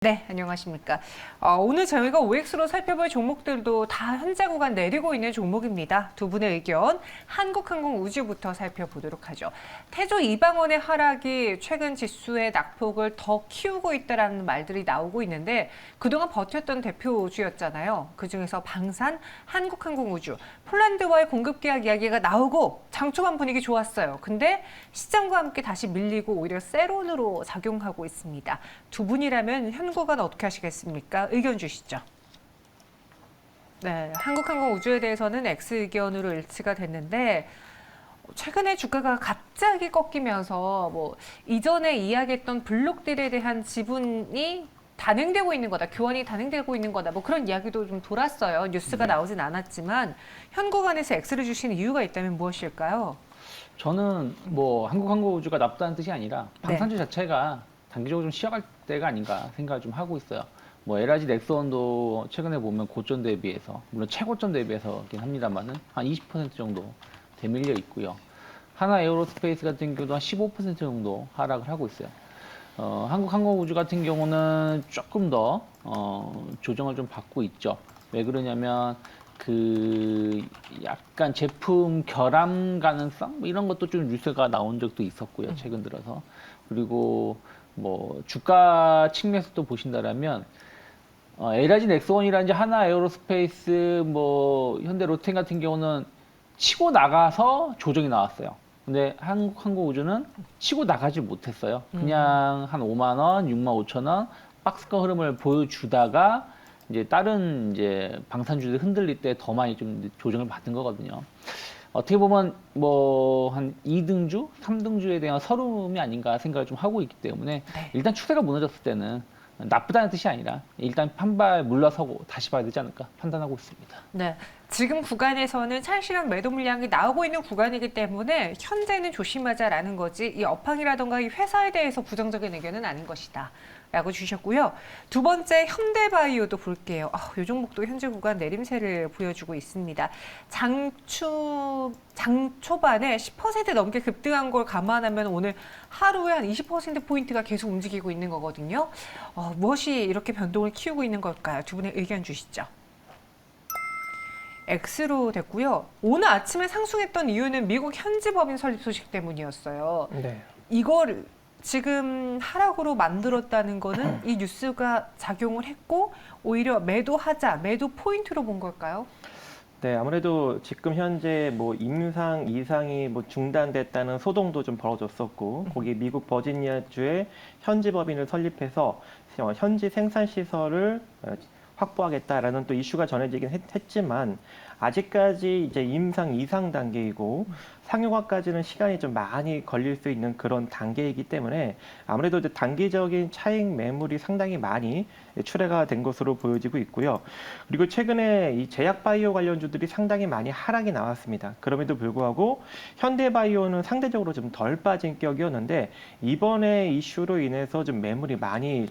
네, 안녕하십니까. 오늘 저희가 OX로 살펴볼 종목들도 다 현재 구간 내리고 있는 종목입니다. 두 분의 의견, 한국항공우주부터 살펴보도록 하죠. 태조 이방원의 하락이 최근 지수의 낙폭을 더 키우고 있다는 말들이 나오고 있는데 그동안 버텼던 대표주였잖아요. 그중에서 방산, 한국항공우주, 폴란드와의 공급 계약 이야기가 나오고 장초반 분위기 좋았어요. 근데 시장과 함께 다시 밀리고 오히려 세론으로 작용하고 있습니다. 두 분이라면 현구간 어떻게 하시겠습니까? 의견 주시죠. 네, 한국항공우주에 대해서는 X 의견으로 일치가 됐는데 최근에 주가가 갑자기 꺾이면서 뭐 이전에 이야기했던 블록들에 대한 지분이 단행되고 있는 거다, 교환이 단행되고 있는 거다, 뭐 그런 이야기도 좀 돌았어요. 뉴스가 나오진 않았지만 현구간에서 X를 주시는 이유가 있다면 무엇일까요? 저는 뭐 한국항공우주가 나쁘다는 뜻이 아니라 방산주 자체가 단기적으로 좀 쉬어갈 때가 아닌가 생각을 좀 하고 있어요. 뭐 LIG 넥스원도 최근에 보면 고점 대비해서 물론 최고점 대비해서긴 합니다만은 한 20% 정도 되밀려 있고요. 하나 에어로스페이스 같은 경우도 한 15% 정도 하락을 하고 있어요. 한국항공우주 같은 경우는 조금 더 조정을 좀 받고 있죠. 왜 그러냐면 그 약간 제품 결함 가능성 뭐 이런 것도 좀 뉴스가 나온 적도 있었고요. 최근 들어서. 그리고 뭐 주가 측면에서 또 보신다라면 LIG 넥스원이라든지 하나 에어로스페이스 뭐 현대 로템 같은 경우는 치고 나가서 조정이 나왔어요. 근데 한국항공우주는 치고 나가지 못했어요. 그냥 한 5만 원, 6만 5천 원 박스권 흐름을 보여주다가 이제 다른 이제 방산주들이 흔들릴 때 더 많이 좀 조정을 받은 거거든요. 어떻게 보면 뭐 한 2등주, 3등주에 대한 서름이 아닌가 생각을 좀 하고 있기 때문에 일단 추세가 무너졌을 때는 나쁘다는 뜻이 아니라 일단 한 발 물러서고 다시 봐야 되지 않을까 판단하고 있습니다. 네, 지금 구간에서는 찰실한 매도 물량이 나오고 있는 구간이기 때문에 현재는 조심하자라는 거지 이 업황이라던가 이 회사에 대해서 부정적인 의견은 아닌 것이다. 라고 주셨고요. 두 번째 현대바이오도 볼게요. 이 종목도 현재 구간 내림세를 보여주고 있습니다. 장초반에 10% 넘게 급등한 걸 감안하면 오늘 하루에 한 20%포인트가 계속 움직이고 있는 거거든요. 무엇이 이렇게 변동을 키우고 있는 걸까요? 두 분의 의견 주시죠. X로 됐고요. 오늘 아침에 상승했던 이유는 미국 현지 법인 설립 소식 때문이었어요. 네. 이걸 지금 하락으로 만들었다는 거는 이 뉴스가 작용을 했고 오히려 매도하자, 매도 포인트로 본 걸까요? 네, 아무래도 지금 현재 뭐 임상 이상이 뭐 중단됐다는 소동도 좀 벌어졌었고, 거기 미국 버지니아주에 현지 법인을 설립해서 현지 생산 시설을 확보하겠다라는 또 이슈가 전해지긴 했지만 아직까지 이제 임상 이상 단계이고 상용화까지는 시간이 좀 많이 걸릴 수 있는 그런 단계이기 때문에 아무래도 이제 단기적인 차익 매물이 상당히 많이 출회가 된 것으로 보여지고 있고요. 그리고 최근에 이 제약 바이오 관련주들이 상당히 많이 하락이 나왔습니다. 그럼에도 불구하고 현대바이오는 상대적으로 좀 덜 빠진 격이었는데 이번에 이슈로 인해서 좀 매물이 많이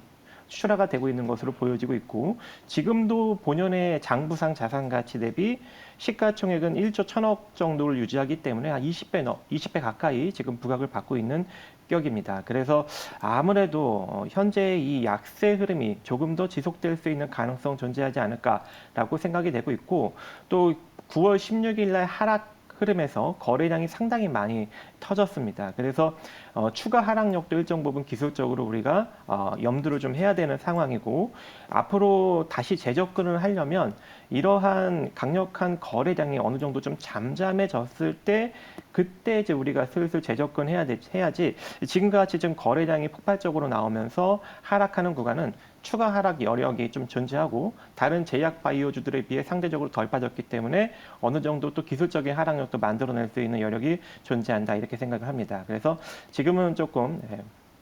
출하가 되고 있는 것으로 보여지고 있고 지금도 본연의 장부상 자산 가치 대비 시가총액은 1조 1천억 정도를 유지하기 때문에 한 20배 가까이 지금 부각을 받고 있는 격입니다. 그래서 아무래도 현재 이 약세 흐름이 조금 더 지속될 수 있는 가능성 존재하지 않을까라고 생각이 되고 있고 또 9월 16일 날 하락 흐름에서 거래량이 상당히 많이 터졌습니다. 그래서 추가 하락력도 일정 부분 기술적으로 우리가 염두를 좀 해야 되는 상황이고 앞으로 다시 재접근을 하려면 이러한 강력한 거래량이 어느 정도 좀 잠잠해졌을 때 그때 이제 우리가 슬슬 재접근해야지 지금과 같이 좀 거래량이 폭발적으로 나오면서 하락하는 구간은 추가 하락 여력이 좀 존재하고 다른 제약 바이오주들에 비해 상대적으로 덜 빠졌기 때문에 어느 정도 또 기술적인 하락력도 만들어낼 수 있는 여력이 존재한다 이렇게 생각을 합니다. 그래서 지금은 조금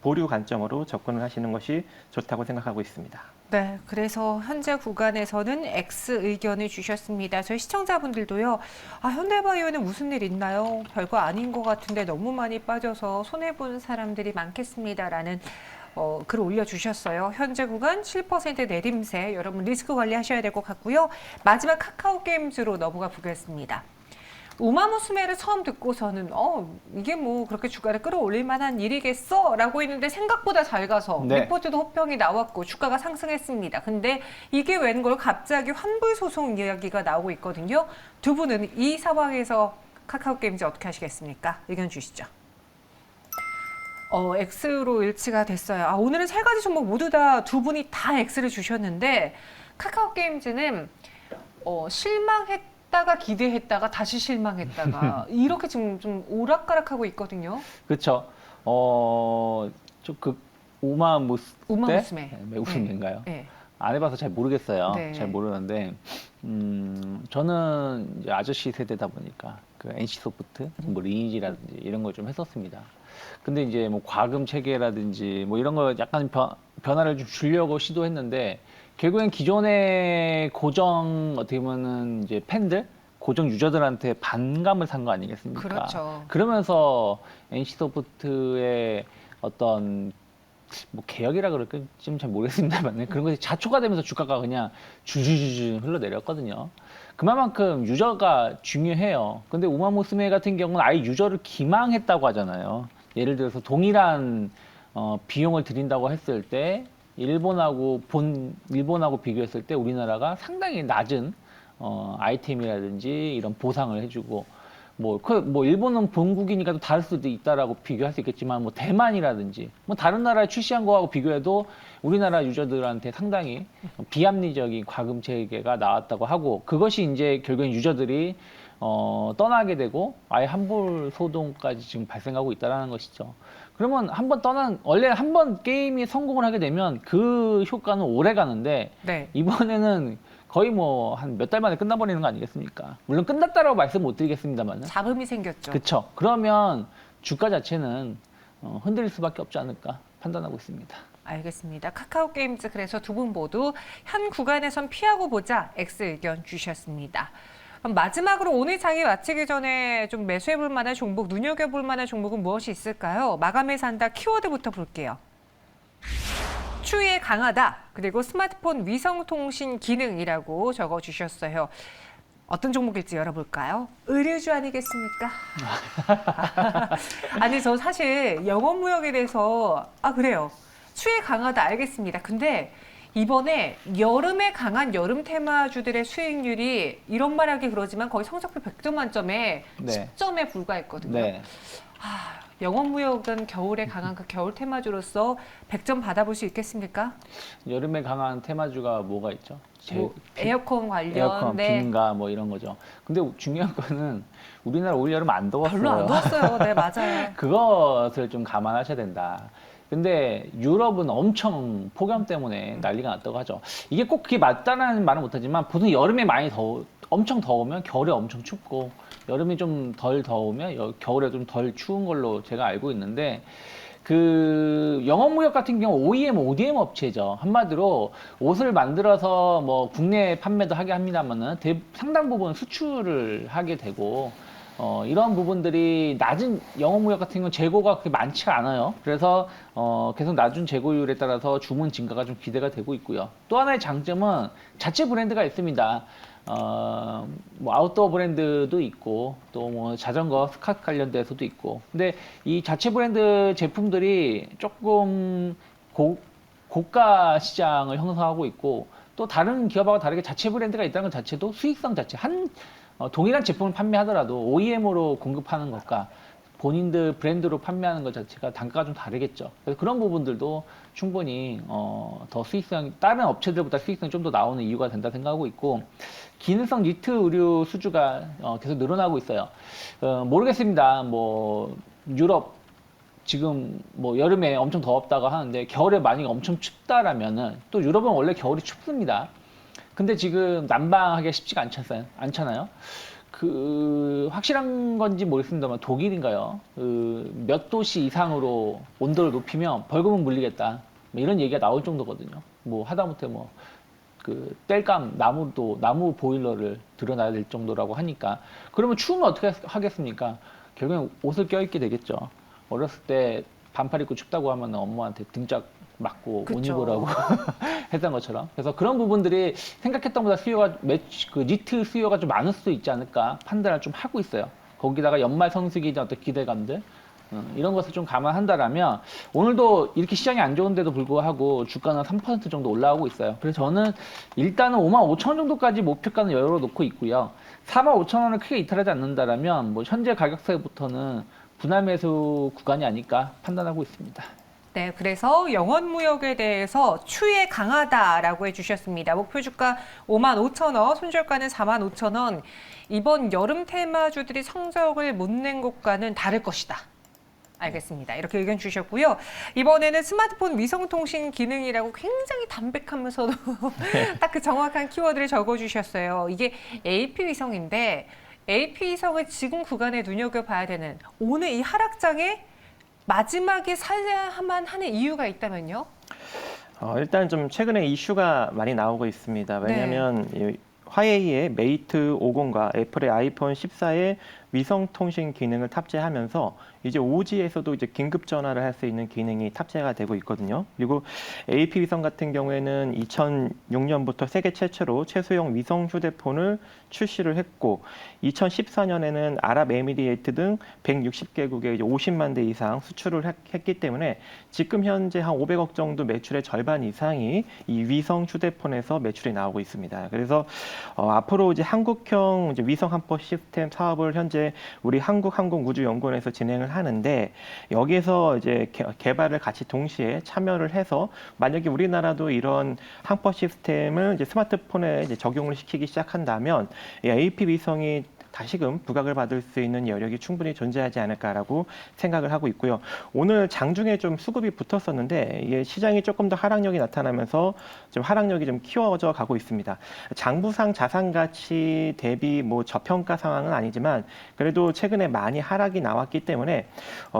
보류 관점으로 접근을 하시는 것이 좋다고 생각하고 있습니다. 네, 그래서 현재 구간에서는 X 의견을 주셨습니다. 저희 시청자분들도요. 현대바이오는 무슨 일 있나요? 별거 아닌 것 같은데 너무 많이 빠져서 손해본 사람들이 많겠습니다라는 글 올려주셨어요. 현재 구간 7% 내림세, 여러분 리스크 관리하셔야 될 것 같고요. 마지막 카카오 게임즈로 넘어가 보겠습니다. 우마무스메를 처음 듣고서는 이게 뭐 그렇게 주가를 끌어올릴 만한 일이겠어? 라고 했는데 생각보다 잘 가서 네. 리포트도 호평이 나왔고 주가가 상승했습니다. 근데 이게 웬걸 갑자기 환불 소송 이야기가 나오고 있거든요. 두 분은 이 상황에서 카카오게임즈 어떻게 하시겠습니까? 의견 주시죠. X로 일치가 됐어요. 오늘은 세 가지 종목 모두 다 두 분이 다 X를 주셨는데 카카오게임즈는 실망했다가 기대했다가 다시 실망했다가 이렇게 지금 좀 오락가락하고 있거든요. 그렇죠. 좀그 우마무스메. 우스메인가요? 네. 안 해봐서 잘 모르겠어요. 네. 잘 모르는데 저는 이제 아저씨 세대다 보니까 그 NC 소프트, 뭐 리니지라든지 이런 걸 좀 했었습니다. 근데 이제 뭐 과금 체계라든지 뭐 이런 거 약간 변화를 좀 주려고 시도했는데 결국엔 기존의 고정 어떻게 보면은 이제 팬들, 고정 유저들한테 반감을 산 거 아니겠습니까? 그렇죠. 그러면서 NC 소프트의 어떤 뭐 개혁이라 그럴까 지금 잘 모르겠습니다만 그런 것이 자초가 되면서 주가가 그냥 주주주주 흘러내렸거든요. 그만큼 유저가 중요해요. 근데 우마무스메 같은 경우는 아예 유저를 기망했다고 하잖아요. 예를 들어서 동일한 비용을 들인다고 했을 때 일본하고 비교했을 때 우리나라가 상당히 낮은 아이템이라든지 이런 보상을 해주고 뭐 일본은 본국이니까 또 다를 수도 있다라고 비교할 수 있겠지만 뭐 대만이라든지 뭐 다른 나라에 출시한 거하고 비교해도 우리나라 유저들한테 상당히 비합리적인 과금 체계가 나왔다고 하고 그것이 이제 결국엔 유저들이 떠나게 되고 아예 환불 소동까지 지금 발생하고 있다라는 것이죠. 그러면 원래 한 번 게임이 성공을 하게 되면 그 효과는 오래 가는데 네. 이번에는 거의 뭐 한 몇 달 만에 끝나버리는 거 아니겠습니까? 물론 끝났다라고 말씀 못 드리겠습니다만. 잡음이 생겼죠. 그렇죠. 그러면 주가 자체는 흔들릴 수밖에 없지 않을까 판단하고 있습니다. 알겠습니다. 카카오게임즈 그래서 두 분 모두 현 구간에선 피하고 보자 X 의견 주셨습니다. 그럼 마지막으로 오늘 장이 마치기 전에 좀 매수해볼 만한 종목, 눈여겨볼 만한 종목은 무엇이 있을까요? 마감에 산다 키워드부터 볼게요. 추위에 강하다. 그리고 스마트폰 위성통신 기능이라고 적어주셨어요. 어떤 종목일지 열어볼까요? 의류주 아니겠습니까? 아니, 저 사실 영업무역에 대해서 그래요. 추위에 강하다 알겠습니다. 근데 이번에 여름에 강한 여름 테마주들의 수익률이 이런 말하기 그러지만 거의 성적표 100점 만점에 네. 10점에 불과했거든요. 네. 영업무역은 겨울에 강한 그 겨울 테마주로서 100점 받아볼 수 있겠습니까? 여름에 강한 테마주가 뭐가 있죠? 에어컨 관련, 에어컨, 네. 빙가 뭐 이런 거죠. 근데 중요한 거는 우리나라 올 여름 안 더웠어요. 별로 안 더웠어요. 네, 맞아요. 그것을 좀 감안하셔야 된다. 근데 유럽은 엄청 폭염 때문에 난리가 났다고 하죠. 이게 꼭 그게 맞다는 말은 못하지만 보통 여름에 엄청 더우면 겨울에 엄청 춥고 여름이 좀 덜 더우면 겨울에 좀 덜 추운 걸로 제가 알고 있는데 그 영업무역 같은 경우 OEM, ODM 업체죠. 한마디로 옷을 만들어서 뭐 국내 판매도 하게 합니다만은 상당 부분 수출을 하게 되고 이런 부분들이 낮은 영업무역 같은 경우 재고가 그렇게 많지가 않아요. 그래서 계속 낮은 재고율에 따라서 주문 증가가 좀 기대가 되고 있고요. 또 하나의 장점은 자체 브랜드가 있습니다. 뭐 아웃도어 브랜드도 있고 또 뭐 자전거 스카트 관련돼서도 있고. 근데 이 자체 브랜드 제품들이 조금 고가 시장을 형성하고 있고 또 다른 기업하고 다르게 자체 브랜드가 있다는 것 자체도 수익성 자체 동일한 제품을 판매하더라도 OEM으로 공급하는 것과 본인들 브랜드로 판매하는 것 자체가 단가가 좀 다르겠죠. 그래서 그런 부분들도 충분히 더 다른 업체들보다 수익성이 좀 더 나오는 이유가 된다 생각하고 있고 기능성 니트 의류 수주가 계속 늘어나고 있어요. 모르겠습니다. 뭐 유럽 지금 뭐 여름에 엄청 더웠다고 하는데 겨울에 만약에 엄청 춥다라면은 또 유럽은 원래 겨울이 춥습니다. 근데 지금 난방하기가 쉽지가 않잖아요. 확실한 건지 모르겠습니다만 독일인가요? 몇 도씨 이상으로 온도를 높이면 벌금은 물리겠다. 뭐 이런 얘기가 나올 정도거든요. 뭐 하다못해 나무 보일러를 들여놔야 될 정도라고 하니까. 그러면 추우면 어떻게 하겠습니까? 결국엔 옷을 껴입게 되겠죠. 어렸을 때 반팔 입고 춥다고 하면 엄마한테 등짝 맞고 그쵸. 오니버라고 했던 것처럼. 그래서 그런 부분들이 생각했던 것보다 수요가 그 니트 수요가 좀 많을 수도 있지 않을까 판단을 좀 하고 있어요. 거기다가 연말 성수기에 대한 어떤 기대감들 이런 것을 좀 감안한다라면 오늘도 이렇게 시장이 안 좋은데도 불구하고 주가는 3% 정도 올라가고 있어요. 그래서 저는 일단은 55,000원 정도까지 목표가는 열어놓고 있고요. 45,000원을 크게 이탈하지 않는다라면 뭐 현재 가격대부터는 분할 매수 구간이 아닐까 판단하고 있습니다. 네, 그래서 영원무역에 대해서 추이에 강하다라고 해주셨습니다. 목표 주가 55,000원, 손절가는 45,000원. 이번 여름 테마주들이 성적을 못 낸 것과는 다를 것이다. 알겠습니다. 이렇게 의견 주셨고요. 이번에는 스마트폰 위성통신 기능이라고 굉장히 담백하면서도 딱 그 정확한 키워드를 적어주셨어요. 이게 AP 위성인데 AP 위성을 지금 구간에 눈여겨봐야 되는 오늘 이 하락장에 마지막에 사야만 하는 이유가 있다면요? 일단 좀 최근에 이슈가 많이 나오고 있습니다. 왜냐하면 이 화웨이의 메이트 50과 애플의 아이폰 14에 위성통신 기능을 탑재하면서 이제 오지에서도 이제 긴급 전화를 할 수 있는 기능이 탑재가 되고 있거든요. 그리고 AP 위성 같은 경우에는 2006년부터 세계 최초로 최소형 위성 휴대폰을 출시를 했고 2014년에는 아랍에미리에이트 등 160개국에 이제 50만 대 이상 수출을 했기 때문에 지금 현재 한 500억 정도 매출의 절반 이상이 이 위성 휴대폰에서 매출이 나오고 있습니다. 그래서 앞으로 이제 한국형 이제 위성 함포 시스템 사업을 현재 우리 한국항공우주연구원에서 진행을 하는데 여기에서 이제 개발을 같이 동시에 참여를 해서 만약에 우리나라도 이런 항포 시스템을 이제 스마트폰에 이제 적용을 시키기 시작한다면 이 AP 위성이 다시금 부각을 받을 수 있는 여력이 충분히 존재하지 않을까라고 생각을 하고 있고요. 오늘 장중에 좀 수급이 붙었었는데 이게 시장이 조금 더 하락력이 나타나면서 좀 하락력이 좀 키워져 가고 있습니다. 장부상 자산 가치 대비 뭐 저평가 상황은 아니지만 그래도 최근에 많이 하락이 나왔기 때문에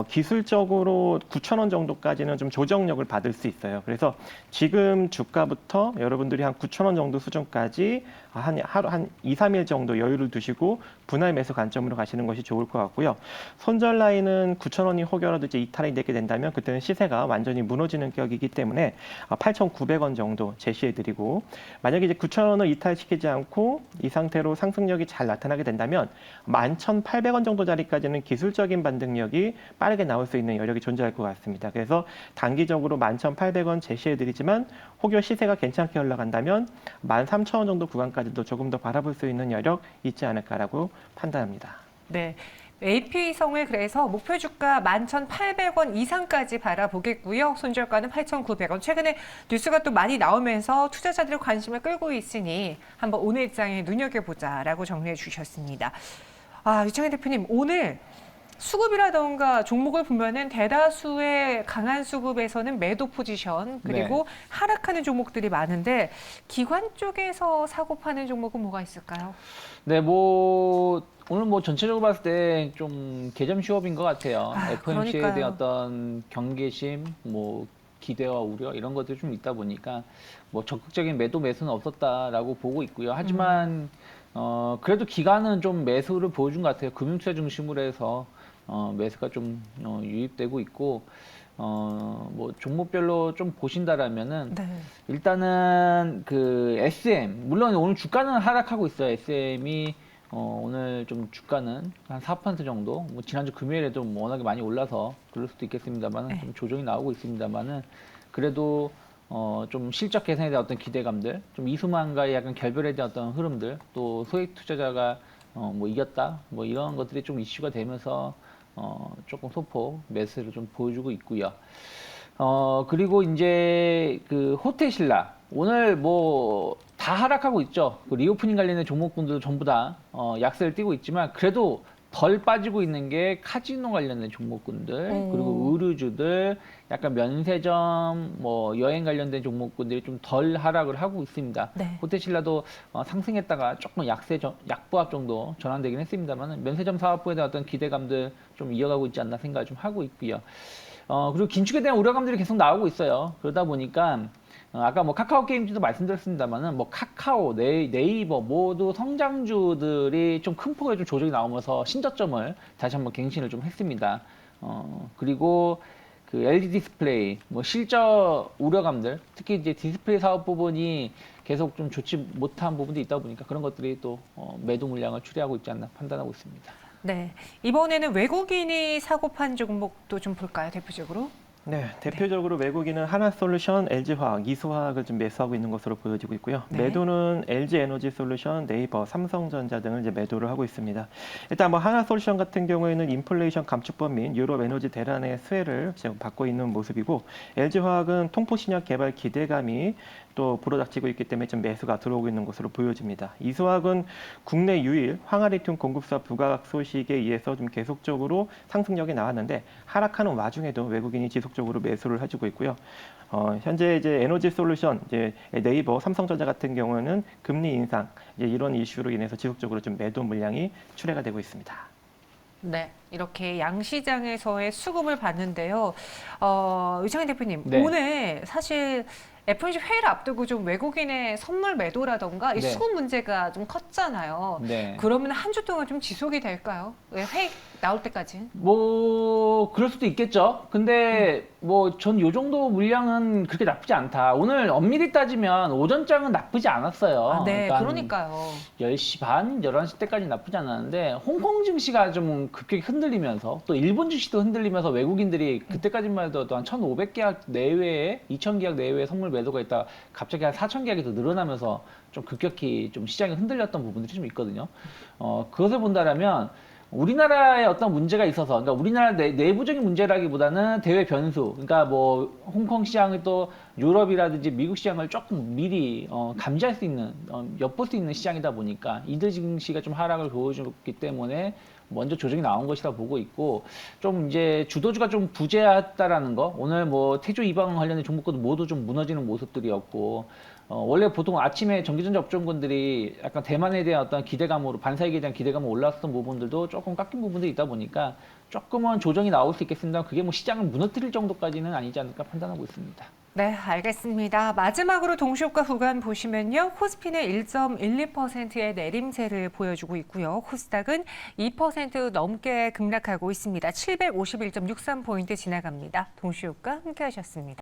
기술적으로 9,000원 정도까지는 좀 조정력을 받을 수 있어요. 그래서 지금 주가부터 여러분들이 한 9,000원 정도 수준까지 하루 한 2, 3일 정도 여유를 두시고 분할 매수 관점으로 가시는 것이 좋을 것 같고요. 손절 라인은 9,000원이 혹여라도 이제 이탈이 되게 된다면 그때는 시세가 완전히 무너지는 격이기 때문에 8,900원 정도 제시해드리고 만약에 이제 9,000원을 이탈시키지 않고 이 상태로 상승력이 잘 나타나게 된다면 11,800원 정도 자리까지는 기술적인 반등력이 빠르게 나올 수 있는 여력이 존재할 것 같습니다. 그래서 단기적으로 11,800원 제시해드리지만 혹여 시세가 괜찮게 올라간다면 13,000원 정도 구간까지도 조금 더 바라볼 수 있는 여력 있지 않을까라고 판단합니다. 네. AP 위성을 그래서 목표 주가 11,800원 이상까지 바라보겠고요. 손절가는 8,900원. 최근에 뉴스가 또 많이 나오면서 투자자들의 관심을 끌고 있으니 한번 오늘 일정에 눈여겨보자라고 정리해 주셨습니다. 유창현 대표님, 오늘 수급이라던가 종목을 보면은 대다수의 강한 수급에서는 매도 포지션 그리고 하락하는 종목들이 많은데 기관 쪽에서 사고 파는 종목은 뭐가 있을까요? 네, 뭐 오늘 뭐 전체적으로 봤을 때 좀 개점 휴업인 것 같아요. FOMC에 대한 그러니까요. 어떤 경계심, 뭐 기대와 우려 이런 것들이 좀 있다 보니까 뭐 적극적인 매도 매수는 없었다라고 보고 있고요. 하지만 그래도 기간은 좀 매수를 보여준 것 같아요. 금융투자 중심으로 해서 매수가 좀 유입되고 있고 뭐 종목별로 좀 보신다라면은 네. 일단은 그 SM 물론 오늘 주가는 하락하고 있어요. SM이 오늘 좀 주가는 한 4% 정도 뭐 지난주 금요일에도 뭐 워낙에 많이 올라서 그럴 수도 있겠습니다만은 좀 조정이 나오고 있습니다만은 그래도 좀 실적 개선에 대한 어떤 기대감들, 좀 이수만과의 약간 결별에 대한 어떤 흐름들, 또 소액 투자자가 뭐 이겼다, 뭐 이런 것들이 좀 이슈가 되면서 조금 소폭 매수를 좀 보여주고 있고요. 그리고 이제 그 호텔신라 오늘 뭐 다 하락하고 있죠. 그 리오프닝 관련된 종목군들도 전부 다 약세를 띠고 있지만 그래도 덜 빠지고 있는 게 카지노 관련된 종목군들 그리고 의류주들 약간 면세점 뭐 여행 관련된 종목군들이 좀 덜 하락을 하고 있습니다. 네. 호텔신라도 상승했다가 조금 약보합 정도 전환되긴 했습니다만 면세점 사업부에 대한 어떤 기대감들 좀 이어가고 있지 않나 생각을 좀 하고 있고요. 그리고 긴축에 대한 우려감들이 계속 나오고 있어요. 그러다 보니까 아까 뭐 카카오 게임즈도 말씀드렸습니다만은 뭐 카카오, 네이버 모두 성장주들이 좀 큰 폭의 좀 조정이 나오면서 신저점을 다시 한번 갱신을 좀 했습니다. 그리고 그 LG 디스플레이, 뭐 실적 우려감들, 특히 이제 디스플레이 사업 부분이 계속 좀 좋지 못한 부분도 있다 보니까 그런 것들이 또 매도 물량을 추리하고 있지 않나 판단하고 있습니다. 네, 이번에는 외국인이 사고 판 종목도 좀 볼까요, 대표적으로? 네, 대표적으로 외국인은 하나솔루션, LG화학, 이수화학을 좀 매수하고 있는 것으로 보여지고 있고요. 네. 매도는 LG에너지솔루션, 네이버, 삼성전자 등을 이제 매도를 하고 있습니다. 일단 뭐 하나솔루션 같은 경우에는 인플레이션 감축법 및 유럽 에너지 대란의 수혜를 지금 받고 있는 모습이고, LG화학은 통포신약 개발 기대감이 또 불어닥치고 있기 때문에 좀 매수가 들어오고 있는 것으로 보여집니다. 이수화학은 국내 유일 황화리튬 공급사 부각 소식에 의해서 좀 계속적으로 상승력이 나왔는데 하락하는 와중에도 외국인이 지속적으로 매수를 해주고 있고요. 현재 이제 에너지 솔루션, 이제 네이버, 삼성전자 같은 경우는 금리 인상 이제 이런 이슈로 인해서 지속적으로 좀 매도 물량이 출회가 되고 있습니다. 네, 이렇게 양시장에서의 수급을 봤는데요. 의창현 대표님, 네. 오늘 사실 FOMC 회의를 앞두고 좀 외국인의 선물 매도라던가 이 네. 수급 문제가 좀 컸잖아요. 네. 그러면 한 주 동안 좀 지속이 될까요? 회의 나올 때까지? 뭐 그럴 수도 있겠죠. 근데 뭐 전 요 정도 물량은 그렇게 나쁘지 않다. 오늘 엄밀히 따지면 오전장은 나쁘지 않았어요. 네, 그러니까 그러니까요. 10시 반, 11시 때까지 나쁘지 않았는데 홍콩 증시가 좀 급격히 흔들리면서 또 일본 증시도 흔들리면서 외국인들이 그때까지만 해도 한 1,500계약 내외에 2,000계약 내외에 선물 매도가 있다 갑자기 한 4,000계약이 더 늘어나면서 좀 급격히 좀 시장이 흔들렸던 부분들이 좀 있거든요. 그것을 본다라면 우리나라에 어떤 문제가 있어서, 그러니까 우리나라 내부적인 문제라기보다는 대외 변수, 그러니까 뭐 홍콩 시장을 또 유럽이라든지 미국 시장을 조금 미리 감지할 수 있는, 엿볼 수 있는 시장이다 보니까 이들 증시가 좀 하락을 보여줬기 때문에 먼저 조정이 나온 것이라 보고 있고, 좀 이제 주도주가 좀 부재했다라는 거, 오늘 뭐 태조 이방 관련된 종목들도 모두 좀 무너지는 모습들이었고, 원래 보통 아침에 전기전자 업종군들이 약간 대만에 대한 어떤 기대감으로, 반사이익에 대한 기대감으로 올랐던 부분들도 조금 깎인 부분들이 있다 보니까 조금은 조정이 나올 수 있겠습니다. 그게 뭐 시장을 무너뜨릴 정도까지는 아니지 않을까 판단하고 있습니다. 네, 알겠습니다. 마지막으로 동시효과 구간 보시면요. 코스피는 1.12%의 내림세를 보여주고 있고요. 코스닥은 2% 넘게 급락하고 있습니다. 751.63포인트 지나갑니다. 동시효과 함께 하셨습니다.